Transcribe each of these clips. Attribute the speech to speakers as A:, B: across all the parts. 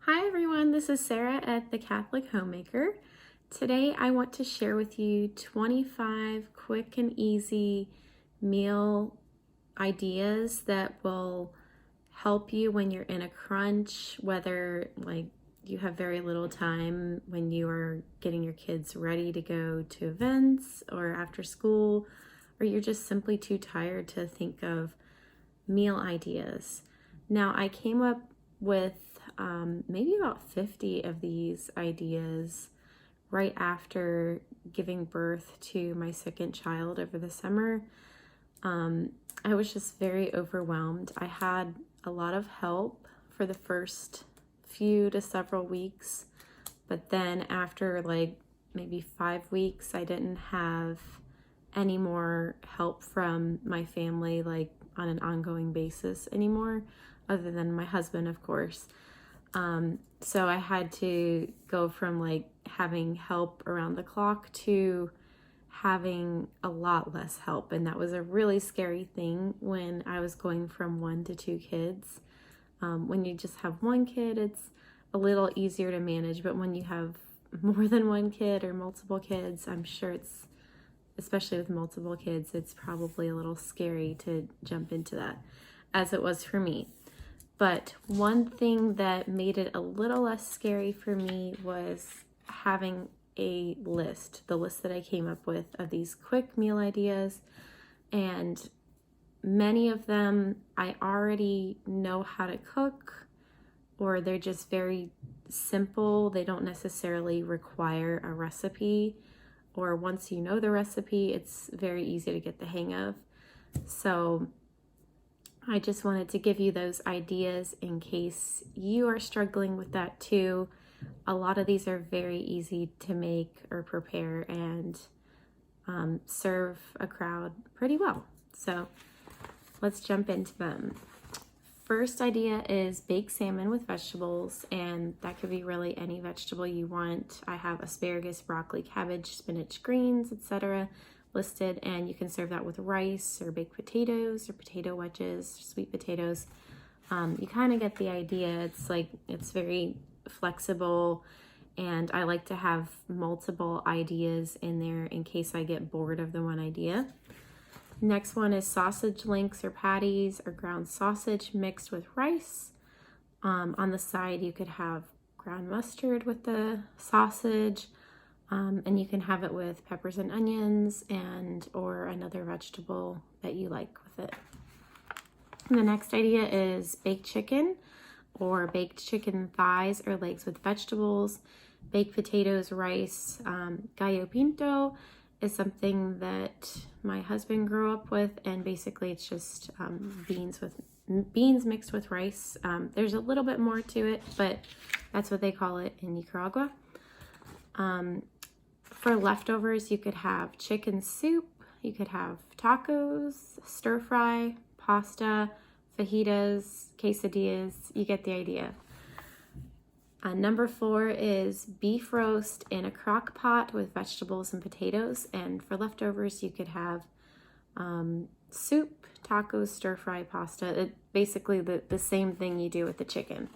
A: Hi everyone, this is Sarah at the Catholic Homemaker. Today I want to share with you 25 quick and easy meal ideas that will help you when you're in a crunch, whether you have very little time when you are getting your kids ready to go to events or after school, or you're just simply too tired to think of meal ideas. Now I came up with maybe about 50 of these ideas right after giving birth to my second child over the summer. I was just very overwhelmed. I had a lot of help for the first few to several weeks, but then after maybe 5 weeks, I didn't have any more help from my family on an ongoing basis anymore, other than my husband, of course. So I had to go from having help around the clock to having a lot less help. And that was a really scary thing when I was going from 1 to 2 kids. When you just have one kid, it's a little easier to manage. But when you have more than one kid or multiple kids, I'm sure especially with multiple kids, it's probably a little scary to jump into that, as it was for me. But one thing that made it a little less scary for me was having a list, the list that I came up with of these quick meal ideas. And many of them I already know how to cook, or they're just very simple. They don't necessarily require a recipe, or once you know the recipe, it's very easy to get the hang of. So I just wanted to give you those ideas in case you are struggling with that too. A lot of these are very easy to make or prepare and serve a crowd pretty well. So let's jump into them. First idea is baked salmon with vegetables, and that could be really any vegetable you want. I have asparagus, broccoli, cabbage, spinach, greens, etc. listed, and you can serve that with rice or baked potatoes or potato wedges, sweet potatoes. You kind of get the idea. It's very flexible, and I like to have multiple ideas in there in case I get bored of the one idea. Next one is sausage links or patties or ground sausage mixed with rice. On the side, you could have ground mustard with the sausage. And you can have it with peppers and onions or another vegetable that you like with it. And the next idea is baked chicken or baked chicken thighs or legs with vegetables, baked potatoes, rice. Gallo pinto is something that my husband grew up with, and basically it's just beans mixed with rice. There's a little bit more to it, but that's what they call it in Nicaragua. For leftovers, you could have chicken soup, you could have tacos, stir fry, pasta, fajitas, quesadillas. You get the idea. Number 4 is beef roast in a crock pot with vegetables and potatoes. And for leftovers, you could have soup, tacos, stir fry, pasta. Basically the same thing you do with the chicken.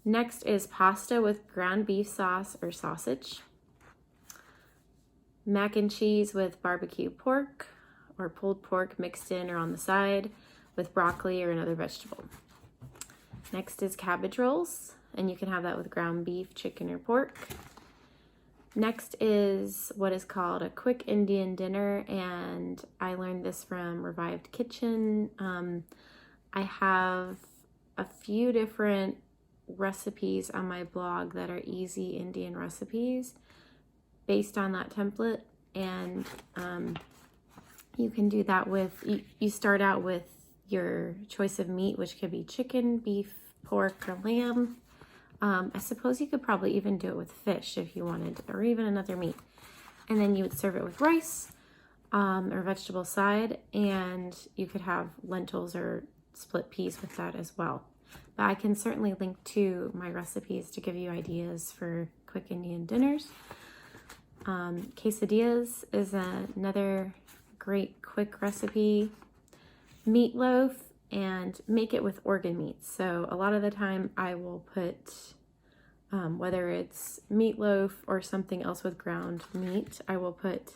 A: Next is pasta with ground beef sauce or sausage. Mac and cheese with barbecue pork or pulled pork mixed in or on the side with broccoli or another vegetable. Next is cabbage rolls, and you can have that with ground beef, chicken, or pork. Next is what is called a quick Indian dinner, and I learned this from Revived Kitchen. I have a few different recipes on my blog that are easy Indian recipes based on that template, and you can do that with, you start out with your choice of meat, which could be chicken, beef, pork, or lamb. I suppose you could probably even do it with fish if you wanted, or even another meat. And then you would serve it with rice or vegetable side, and you could have lentils or split peas with that as well. But I can certainly link to my recipes to give you ideas for quick Indian dinners. Quesadillas is another great quick recipe. Meatloaf and make it with organ meats. So a lot of the time I will put, whether it's meatloaf or something else with ground meat, I will put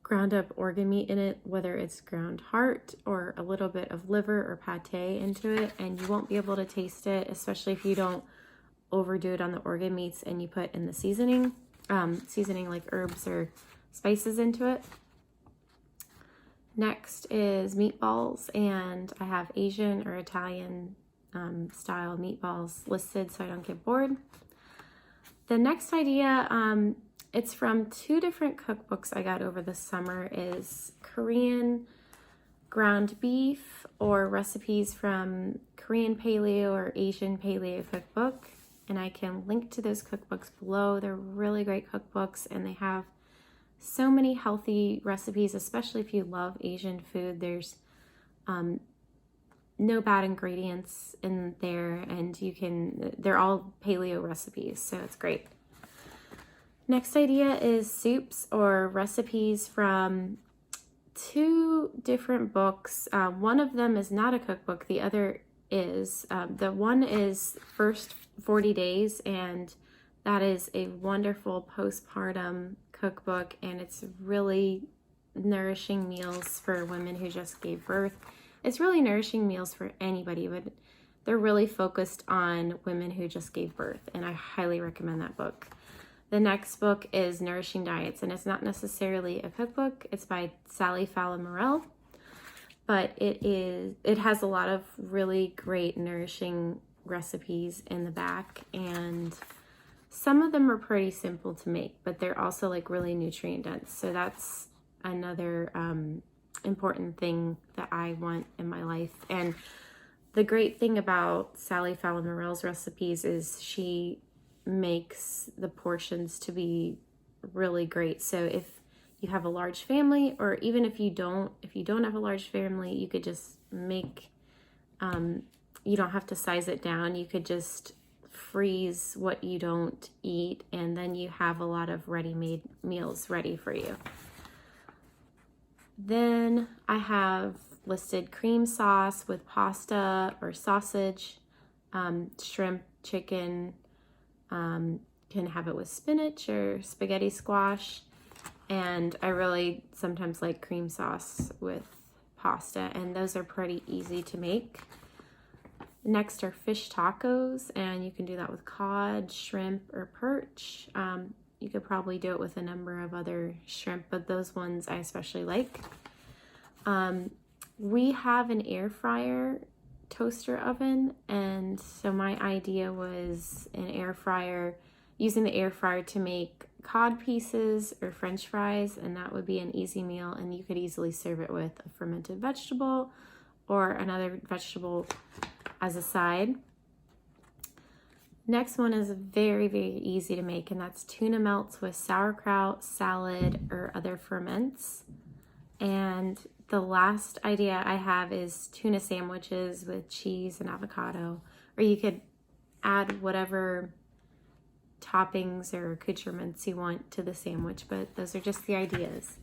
A: ground up organ meat in it, whether it's ground heart or a little bit of liver or pate into it, and you won't be able to taste it, especially if you don't overdo it on the organ meats and you put in the seasoning like herbs or spices into it. Next is meatballs, and I have Asian or Italian style meatballs listed so I don't get bored. The next idea, it's from 2 different cookbooks I got over the summer, is Korean ground beef or recipes from Korean paleo or Asian paleo cookbook. And I can link to those cookbooks below. They're really great cookbooks, and they have so many healthy recipes, especially if you love Asian food. There's no bad ingredients in there, and they're all paleo recipes, so it's great. Next idea is soups or recipes from 2 different books. One of them is not a cookbook, the other is. The one is First 40 Days, and that is a wonderful postpartum cookbook, and it's really nourishing meals for women who just gave birth. It's really nourishing meals for anybody, but they're really focused on women who just gave birth, and I highly recommend that book. The next book is Nourishing Diets, and it's not necessarily a cookbook. It's by Sally Fallon Morell, but it has a lot of really great nourishing recipes in the back, and some of them are pretty simple to make, but they're also like really nutrient dense. So that's another important thing that I want in my life. And the great thing about Sally Fallon Morell's recipes is she makes the portions to be really great. So if you have a large family, or even if you don't have a large family, you could just make, you don't have to size it down. You could just freeze what you don't eat, and then you have a lot of ready-made meals ready for you. Then I have listed cream sauce with pasta or sausage, shrimp, chicken, can have it with spinach or spaghetti squash, and I really sometimes like cream sauce with pasta, and those are pretty easy to make. Next are fish tacos, and you can do that with cod, shrimp, or perch. You could probably do it with a number of other shrimp, but those ones I especially like. We have an air fryer toaster oven, and so my idea was using the air fryer to make cod pieces or french fries, and that would be an easy meal, and you could easily serve it with a fermented vegetable or another vegetable as a side. Next one is very, very easy to make, and that's tuna melts with sauerkraut, salad, or other ferments. And the last idea I have is tuna sandwiches with cheese and avocado, or you could add whatever toppings or accoutrements you want to the sandwich, but those are just the ideas.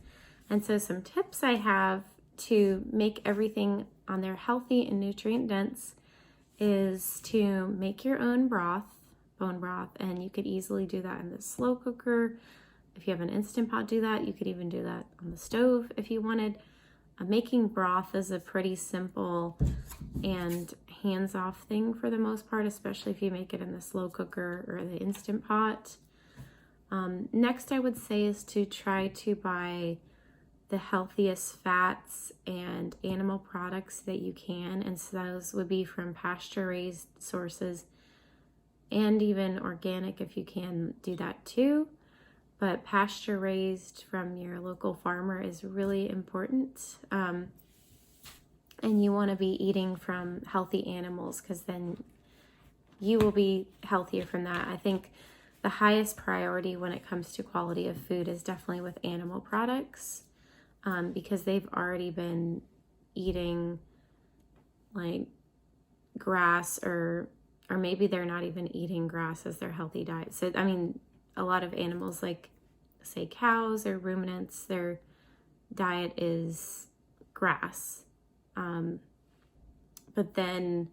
A: And so some tips I have to make everything on there healthy and nutrient dense is to make your own broth, bone broth, and you could easily do that in the slow cooker. If you have an Instant Pot, do that. You could even do that on the stove if you wanted. Making broth is a pretty simple and hands-off thing for the most part, especially if you make it in the slow cooker or the Instant Pot. Next, I would say is to try to buy the healthiest fats and animal products that you can, and so those would be from pasture-raised sources and even organic if you can do that too. But pasture-raised from your local farmer is really important. And you want to be eating from healthy animals, because then you will be healthier from that. I think the highest priority when it comes to quality of food is definitely with animal products, because they've already been eating like grass, or maybe they're not even eating grass as their healthy diet. So, I mean, a lot of animals, like say cows or ruminants, their diet is grass. But then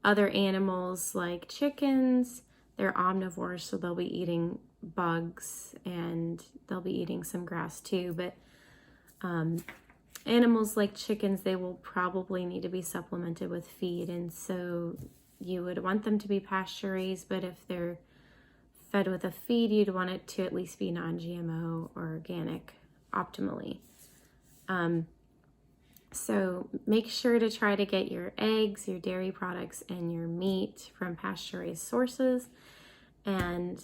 A: other animals like chickens, they're omnivores, so they'll be eating bugs and they'll be eating some grass too. But animals like chickens, they will probably need to be supplemented with feed, and so you would want them to be pasture raised, but if they're fed with a feed, you'd want it to at least be non-GMO or organic optimally. So make sure to try to get your eggs, your dairy products, and your meat from pasture-raised sources. And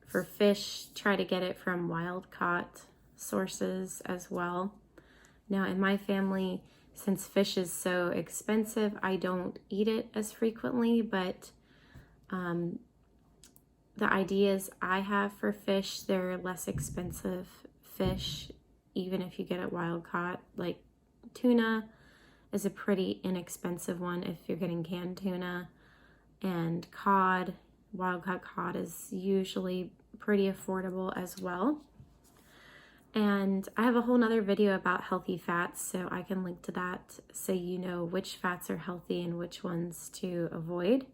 A: for fish, try to get it from wild-caught sources as well. Now, in my family, since fish is so expensive, I don't eat it as frequently, but the ideas I have for fish, they're less expensive fish, even if you get it wild-caught. Like tuna is a pretty inexpensive one if you're getting canned tuna, and cod, wild-caught cod, is usually pretty affordable as well. And I have a whole nother video about healthy fats, so I can link to that so you know which fats are healthy and which ones to avoid.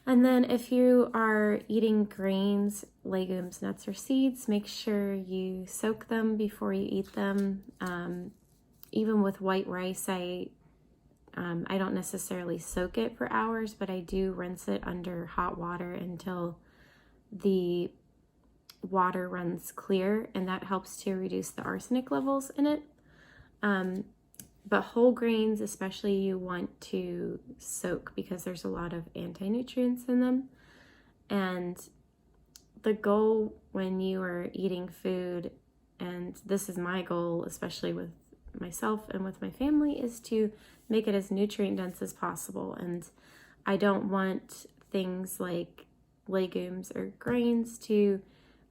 A: And then if you are eating grains, legumes, nuts, or seeds, make sure you soak them before you eat them. Even with white rice, I don't necessarily soak it for hours, but I do rinse it under hot water until the water runs clear, and that helps to reduce the arsenic levels in it. But whole grains especially, you want to soak because there's a lot of anti-nutrients in them. And the goal when you are eating food, and this is my goal, especially with myself and with my family, is to make it as nutrient dense as possible. And I don't want things like legumes or grains to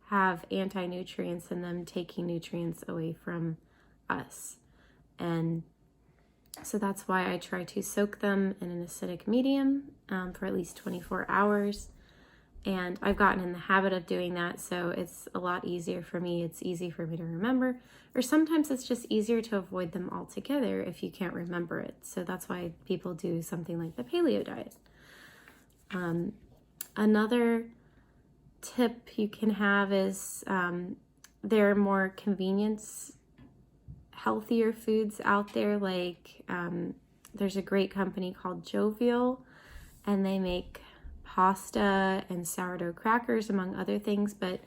A: have anti-nutrients in them, taking nutrients away from us. And so that's why I try to soak them in an acidic medium for at least 24 hours. And I've gotten in the habit of doing that, so it's a lot easier for me. It's easy for me to remember, or sometimes it's just easier to avoid them altogether if you can't remember it. So that's why people do something like the paleo diet. Another tip you can have is there are more convenience, healthier foods out there. Like there's a great company called Jovial, and they make pasta and sourdough crackers, among other things. But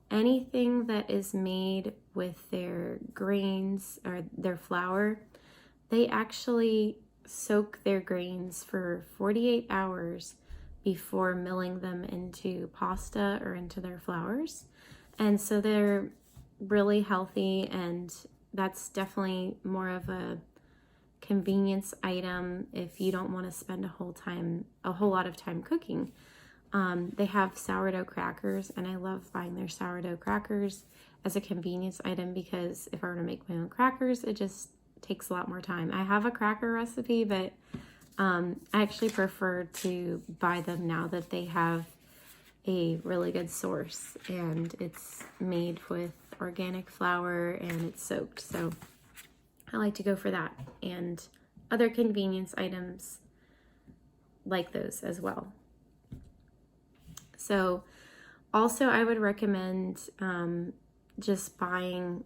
A: anything that is made with their grains or their flour, they actually soak their grains for 48 hours before milling them into pasta or into their flours. And so they're really healthy, and that's definitely more of a convenience item if you don't want to spend a whole lot of time cooking. They have sourdough crackers, and I love buying their sourdough crackers as a convenience item because if I were to make my own crackers, it just takes a lot more time. I have a cracker recipe, but I actually prefer to buy them now that they have a really good source, and it's made with organic flour and it's soaked. So I like to go for that and other convenience items like those as well. So also I would recommend just buying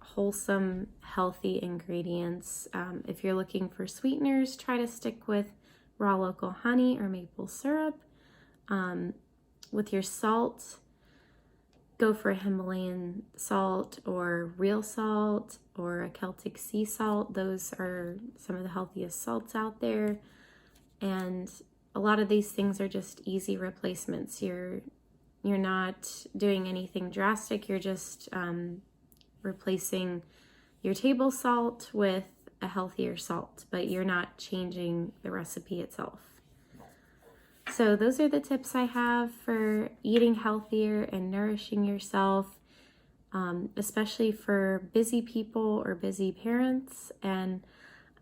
A: wholesome, healthy ingredients. If you're looking for sweeteners, try to stick with raw local honey or maple syrup. With your salt, go for a Himalayan salt or real salt or a Celtic sea salt. Those are some of the healthiest salts out there. And a lot of these things are just easy replacements. You're not doing anything drastic. You're just replacing your table salt with a healthier salt, but you're not changing the recipe itself. So those are the tips I have for eating healthier and nourishing yourself, especially for busy people or busy parents. And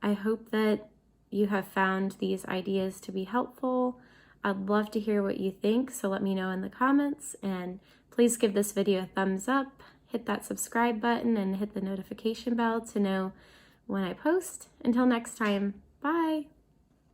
A: I hope that you have found these ideas to be helpful. I'd love to hear what you think, so let me know in the comments, and please give this video a thumbs up, hit that subscribe button, and hit the notification bell to know when I post. Until next time, bye!